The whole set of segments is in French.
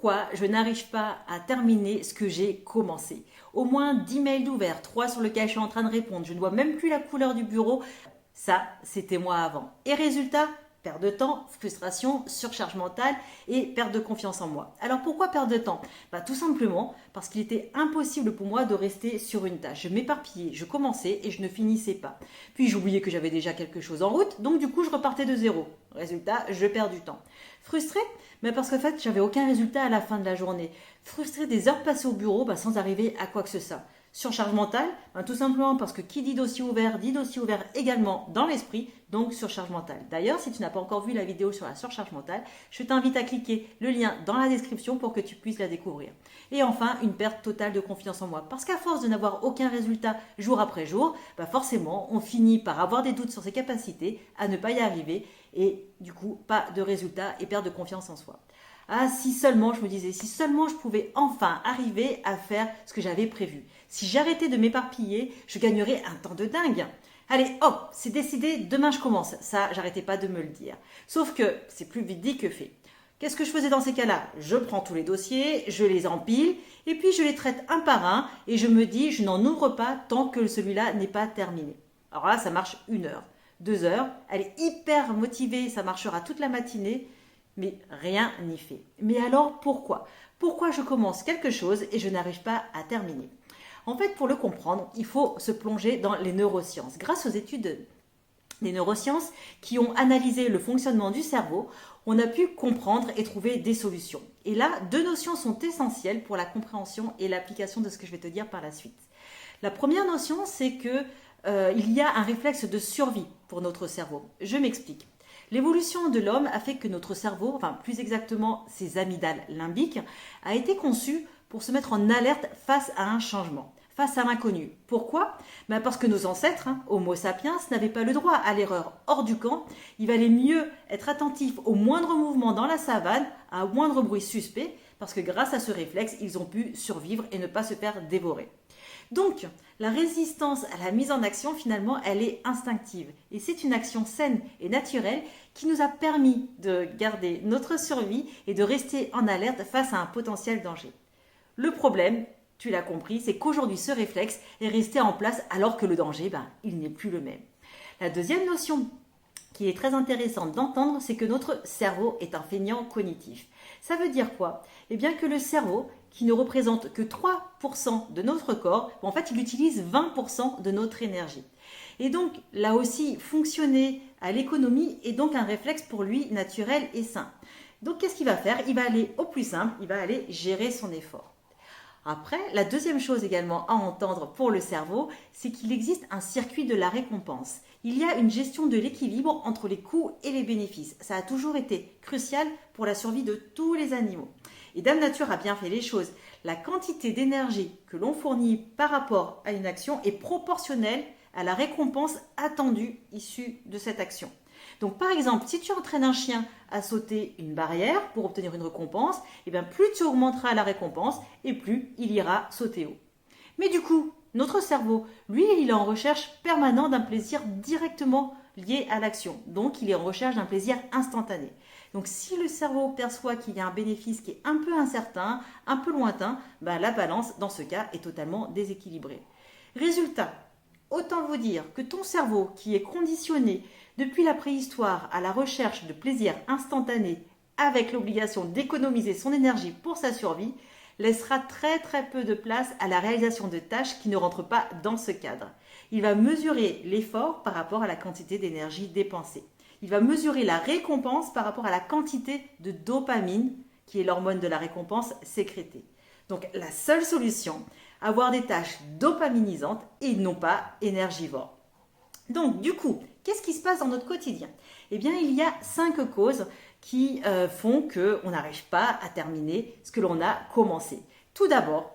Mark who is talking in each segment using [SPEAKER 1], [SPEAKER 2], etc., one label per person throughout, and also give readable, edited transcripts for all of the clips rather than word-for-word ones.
[SPEAKER 1] pourquoi je n'arrive pas à terminer ce que j'ai commencé. Au moins 10 mails ouverts, 3 sur lesquels je suis en train de répondre, je ne vois même plus la couleur du bureau. Ça, c'était moi avant. Et résultat, perte de temps, frustration, surcharge mentale et perte de confiance en moi. Alors pourquoi perdre de temps? Tout simplement parce qu'il était impossible pour moi de rester sur une tâche. Je m'éparpillais, je commençais et je ne finissais pas. Puis j'oubliais que j'avais déjà quelque chose en route, donc du coup je repartais de zéro. Résultat, je perds du temps. Frustrée? Mais parce qu'en fait, j'avais aucun résultat à la fin de la journée. Frustrée des heures passées au bureau sans arriver à quoi que ce soit. Surcharge mentale, tout simplement parce que qui dit dossier ouvert également dans l'esprit, donc surcharge mentale. D'ailleurs, si tu n'as pas encore vu la vidéo sur la surcharge mentale, je t'invite à cliquer le lien dans la description pour que tu puisses la découvrir. Et enfin, une perte totale de confiance en moi. Parce qu'à force de n'avoir aucun résultat jour après jour, forcément, on finit par avoir des doutes sur ses capacités, à ne pas y arriver et du coup, pas de résultat et perte de confiance en soi. Ah, si seulement, je me disais, si seulement je pouvais enfin arriver à faire ce que j'avais prévu. Si j'arrêtais de m'éparpiller, je gagnerais un temps de dingue. Allez, hop, c'est décidé, demain je commence. Ça, j'arrêtais pas de me le dire. Sauf que c'est plus vite dit que fait. Qu'est-ce que je faisais dans ces cas-là? Je prends tous les dossiers, je les empile, et puis je les traite un par un, et je me dis, je n'en ouvre pas tant que celui-là n'est pas terminé. Alors là, ça marche 1 heure, 2 heures, elle est hyper motivée, ça marchera toute la matinée, mais rien n'y fait. Mais alors pourquoi? Pourquoi je commence quelque chose et je n'arrive pas à terminer? En fait, pour le comprendre, il faut se plonger dans les neurosciences. Grâce aux études des neurosciences qui ont analysé le fonctionnement du cerveau, on a pu comprendre et trouver des solutions. Et là, 2 notions sont essentielles pour la compréhension et l'application de ce que je vais te dire par la suite. La première notion, c'est que il y a un réflexe de survie pour notre cerveau. Je m'explique. L'évolution de l'homme a fait que notre cerveau, plus exactement ses amygdales limbiques, a été conçu pour se mettre en alerte face à un changement, face à l'inconnu. Pourquoi? Parce que nos ancêtres, Homo sapiens, n'avaient pas le droit à l'erreur hors du camp. Il valait mieux être attentif au moindre mouvement dans la savane, à un moindre bruit suspect, parce que grâce à ce réflexe, ils ont pu survivre et ne pas se faire dévorer. Donc, la résistance à la mise en action, finalement, elle est instinctive. Et c'est une action saine et naturelle qui nous a permis de garder notre survie et de rester en alerte face à un potentiel danger. Le problème, tu l'as compris, c'est qu'aujourd'hui, ce réflexe est resté en place alors que le danger, il n'est plus le même. La deuxième notion qui est très intéressante d'entendre, c'est que notre cerveau est un feignant cognitif. Ça veut dire quoi? Eh bien que le cerveau, qui ne représente que 3% de notre corps, en fait, il utilise 20% de notre énergie. Et donc, là aussi, fonctionner à l'économie est donc un réflexe pour lui naturel et sain. Donc, qu'est-ce qu'il va faire? Il va aller au plus simple, il va aller gérer son effort. Après, la deuxième chose également à entendre pour le cerveau, c'est qu'il existe un circuit de la récompense. Il y a une gestion de l'équilibre entre les coûts et les bénéfices. Ça a toujours été crucial pour la survie de tous les animaux. Et Dame Nature a bien fait les choses. La quantité d'énergie que l'on fournit par rapport à une action est proportionnelle à la récompense attendue issue de cette action. Donc par exemple, si tu entraînes un chien à sauter une barrière pour obtenir une récompense, plus tu augmenteras la récompense et plus il ira sauter haut. Mais du coup, notre cerveau, lui, il est en recherche permanente d'un plaisir directement lié à l'action. Donc il est en recherche d'un plaisir instantané. Donc si le cerveau perçoit qu'il y a un bénéfice qui est un peu incertain, un peu lointain, la balance dans ce cas est totalement déséquilibrée. Résultat, autant vous dire que ton cerveau qui est conditionné depuis la préhistoire à la recherche de plaisir instantané avec l'obligation d'économiser son énergie pour sa survie, laissera très très peu de place à la réalisation de tâches qui ne rentrent pas dans ce cadre. Il va mesurer l'effort par rapport à la quantité d'énergie dépensée. Il va mesurer la récompense par rapport à la quantité de dopamine, qui est l'hormone de la récompense sécrétée. Donc la seule solution, avoir des tâches dopaminisantes et non pas énergivores. Donc du coup, qu'est-ce qui se passe dans notre quotidien? Eh bien, il y a 5 causes qui font qu'on n'arrive pas à terminer ce que l'on a commencé. Tout d'abord,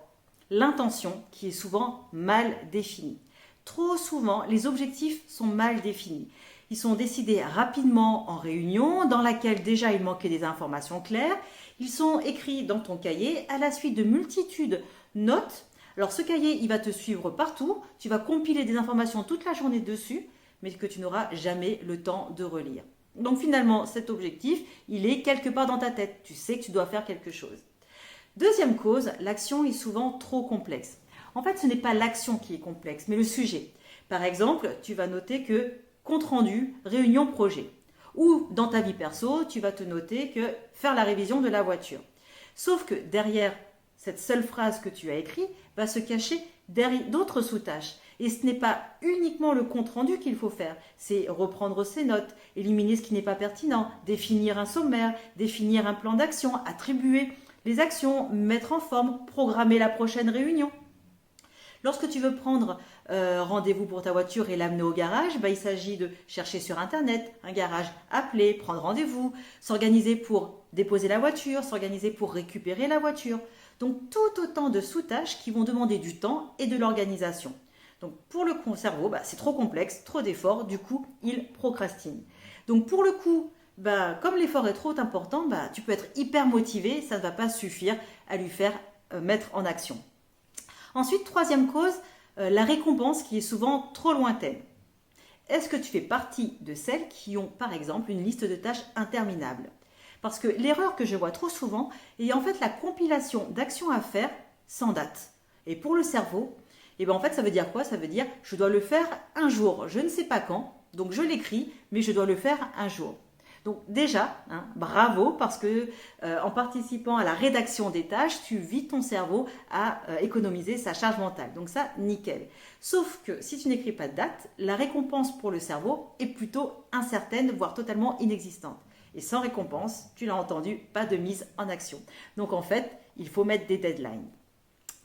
[SPEAKER 1] l'intention qui est souvent mal définie. Trop souvent, les objectifs sont mal définis. Ils sont décidés rapidement en réunion, dans laquelle déjà il manquait des informations claires. Ils sont écrits dans ton cahier à la suite de multitudes de notes. Alors ce cahier, il va te suivre partout. Tu vas compiler des informations toute la journée dessus, mais que tu n'auras jamais le temps de relire. Donc finalement, cet objectif, il est quelque part dans ta tête. Tu sais que tu dois faire quelque chose. Deuxième cause, l'action est souvent trop complexe. En fait, ce n'est pas l'action qui est complexe, mais le sujet. Par exemple, tu vas noter que compte rendu, réunion projet. Ou dans ta vie perso, tu vas te noter que faire la révision de la voiture. Sauf que derrière cette seule phrase que tu as écrite va se cacher d'autres sous-tâches. Et ce n'est pas uniquement le compte-rendu qu'il faut faire, c'est reprendre ses notes, éliminer ce qui n'est pas pertinent, définir un sommaire, définir un plan d'action, attribuer les actions, mettre en forme, programmer la prochaine réunion. Lorsque tu veux prendre rendez-vous pour ta voiture et l'amener au garage, il s'agit de chercher sur Internet un garage, appeler, prendre rendez-vous, s'organiser pour déposer la voiture, s'organiser pour récupérer la voiture. Donc tout autant de sous-tâches qui vont demander du temps et de l'organisation. Donc pour le cerveau, c'est trop complexe, trop d'efforts, du coup il procrastine. Donc pour le coup, comme l'effort est trop important, tu peux être hyper motivé, ça ne va pas suffire à lui faire mettre en action. Ensuite, troisième cause, la récompense qui est souvent trop lointaine. Est-ce que tu fais partie de celles qui ont par exemple une liste de tâches interminable? Parce que l'erreur que je vois trop souvent est en fait la compilation d'actions à faire sans date. Et pour le cerveau, en fait ça veut dire quoi? Ça veut dire je dois le faire un jour, je ne sais pas quand, donc je l'écris, mais je dois le faire un jour. Donc déjà, bravo, parce que en participant à la rédaction des tâches, tu vides ton cerveau à économiser sa charge mentale. Donc ça, nickel. Sauf que si tu n'écris pas de date, la récompense pour le cerveau est plutôt incertaine, voire totalement inexistante. Et sans récompense, tu l'as entendu, pas de mise en action. Donc en fait, il faut mettre des deadlines.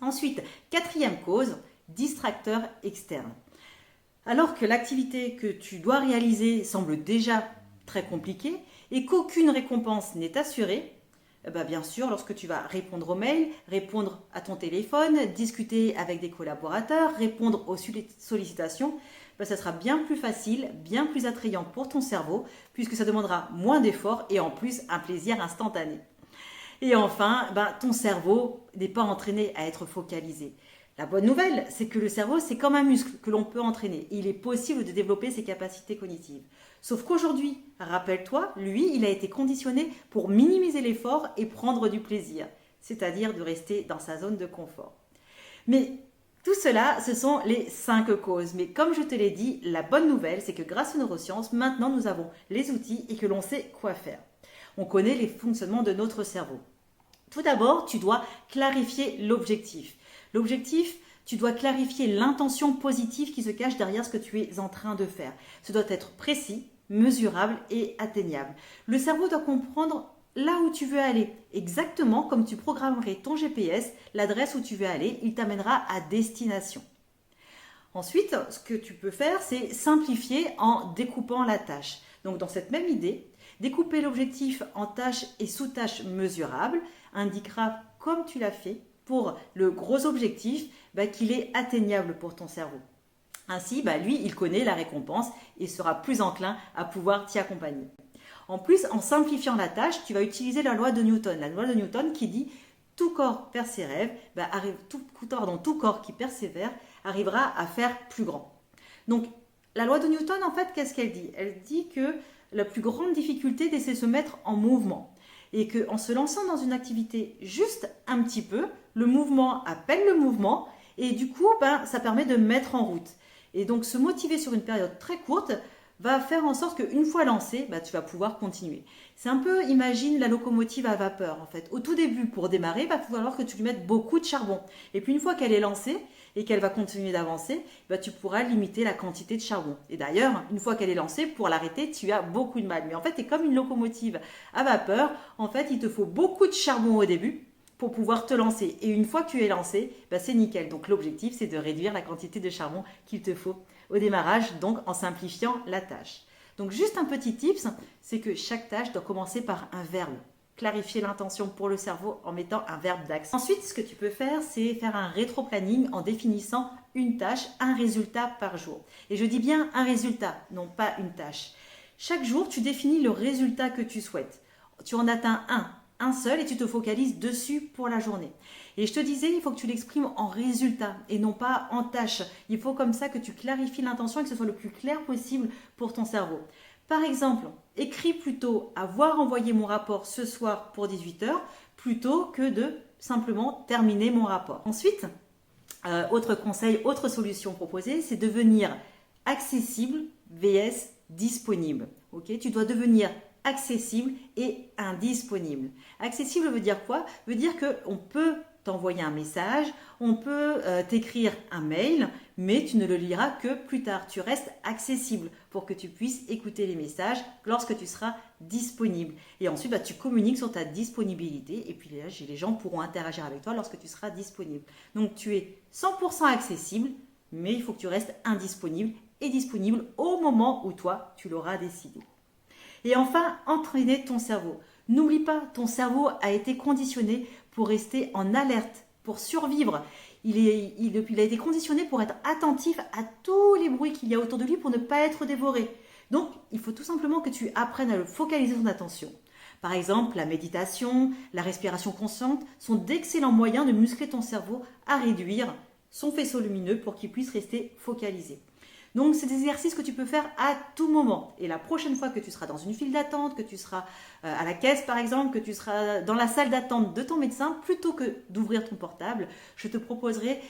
[SPEAKER 1] Ensuite, quatrième cause, distracteur externe. Alors que l'activité que tu dois réaliser semble déjà très compliquée et qu'aucune récompense n'est assurée, bien sûr, lorsque tu vas répondre aux mails, répondre à ton téléphone, discuter avec des collaborateurs, répondre aux sollicitations, ça sera bien plus facile, bien plus attrayant pour ton cerveau, puisque ça demandera moins d'efforts et en plus un plaisir instantané. Et enfin, ton cerveau n'est pas entraîné à être focalisé. La bonne nouvelle, c'est que le cerveau, c'est comme un muscle que l'on peut entraîner. Il est possible de développer ses capacités cognitives. Sauf qu'aujourd'hui, rappelle-toi, lui, il a été conditionné pour minimiser l'effort et prendre du plaisir, c'est-à-dire de rester dans sa zone de confort. Mais tout cela, ce sont les 5 causes. Mais comme je te l'ai dit, la bonne nouvelle, c'est que grâce aux neurosciences, maintenant nous avons les outils et que l'on sait quoi faire. On connaît les fonctionnements de notre cerveau. Tout d'abord, tu dois clarifier l'objectif. L'objectif, tu dois clarifier l'intention positive qui se cache derrière ce que tu es en train de faire. Ce doit être précis, mesurable et atteignable. Le cerveau doit comprendre là où tu veux aller. Exactement comme tu programmerais ton GPS, l'adresse où tu veux aller, il t'amènera à destination. Ensuite, ce que tu peux faire, c'est simplifier en découpant la tâche. Donc dans cette même idée, découper l'objectif en tâches et sous-tâches mesurables indiquera, comme tu l'as fait, pour le gros objectif, qu'il est atteignable pour ton cerveau. Ainsi, lui, il connaît la récompense et sera plus enclin à pouvoir t'y accompagner. En plus, en simplifiant la tâche, tu vas utiliser la loi de Newton. La loi de Newton qui dit « tout corps perd ses rêves », tout corps qui persévère arrivera à faire plus grand. Donc, la loi de Newton, en fait, qu'est-ce qu'elle dit? Elle dit que la plus grande difficulté, c'est de se mettre en mouvement. Et qu'en se lançant dans une activité juste un petit peu, le mouvement appelle le mouvement et du coup, ça permet de mettre en route. Et donc, se motiver sur une période très courte va faire en sorte qu'une fois lancé, tu vas pouvoir continuer. C'est un peu, imagine la locomotive à vapeur en fait. Au tout début, pour démarrer, il va falloir que tu lui mettes beaucoup de charbon. Et puis une fois qu'elle est lancée et qu'elle va continuer d'avancer, tu pourras limiter la quantité de charbon. Et d'ailleurs, une fois qu'elle est lancée, pour l'arrêter, tu as beaucoup de mal. Mais en fait, tu es comme une locomotive à vapeur. En fait, il te faut beaucoup de charbon au début pour pouvoir te lancer. Et une fois que tu es lancé, c'est nickel. Donc l'objectif, c'est de réduire la quantité de charbon qu'il te faut au démarrage, donc en simplifiant la tâche. Donc juste un petit tips, c'est que chaque tâche doit commencer par un verbe. Clarifier l'intention pour le cerveau en mettant un verbe d'action. Ensuite, ce que tu peux faire, c'est faire un rétro-planning en définissant une tâche, un résultat par jour. Et je dis bien un résultat, non pas une tâche. Chaque jour, tu définis le résultat que tu souhaites. Tu en atteins un seul et tu te focalises dessus pour la journée. Et je te disais, il faut que tu l'exprimes en résultat et non pas en tâche. Il faut comme ça que tu clarifies l'intention et que ce soit le plus clair possible pour ton cerveau. Par exemple, écris plutôt avoir envoyé mon rapport ce soir pour 18h plutôt que de simplement terminer mon rapport. Ensuite, autre conseil, autre solution proposée, c'est devenir accessible vs disponible. Ok, tu dois devenir accessible et indisponible. Accessible veut dire quoi? Veut dire qu'on peut t'envoyer un message, on peut t'écrire un mail, mais tu ne le liras que plus tard. Tu restes accessible pour que tu puisses écouter les messages lorsque tu seras disponible. Et ensuite, tu communiques sur ta disponibilité et puis là, les gens pourront interagir avec toi lorsque tu seras disponible. Donc, tu es 100% accessible, mais il faut que tu restes indisponible et disponible au moment où toi, tu l'auras décidé. Et enfin, entraîner ton cerveau. N'oublie pas, ton cerveau a été conditionné pour rester en alerte, pour survivre. Il a été conditionné pour être attentif à tous les bruits qu'il y a autour de lui pour ne pas être dévoré. Donc, il faut tout simplement que tu apprennes à le focaliser son attention. Par exemple, la méditation, la respiration consciente sont d'excellents moyens de muscler ton cerveau à réduire son faisceau lumineux pour qu'il puisse rester focalisé. Donc, c'est des exercices que tu peux faire à tout moment. Et la prochaine fois que tu seras dans une file d'attente, que tu seras à la caisse par exemple, que tu seras dans la salle d'attente de ton médecin, plutôt que d'ouvrir ton portable, je te proposerai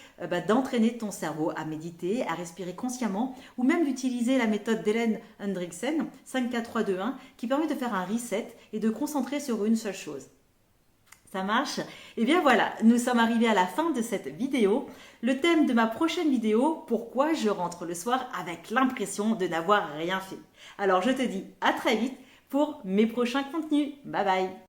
[SPEAKER 1] d'entraîner ton cerveau à méditer, à respirer consciemment, ou même d'utiliser la méthode d'Hélène Hendrickson, 5-4-3-2-1, qui permet de faire un reset et de concentrer sur une seule chose. Ça marche? Et bien voilà, nous sommes arrivés à la fin de cette vidéo. Le thème de ma prochaine vidéo, pourquoi je rentre le soir avec l'impression de n'avoir rien fait. Alors je te dis à très vite pour mes prochains contenus. Bye bye!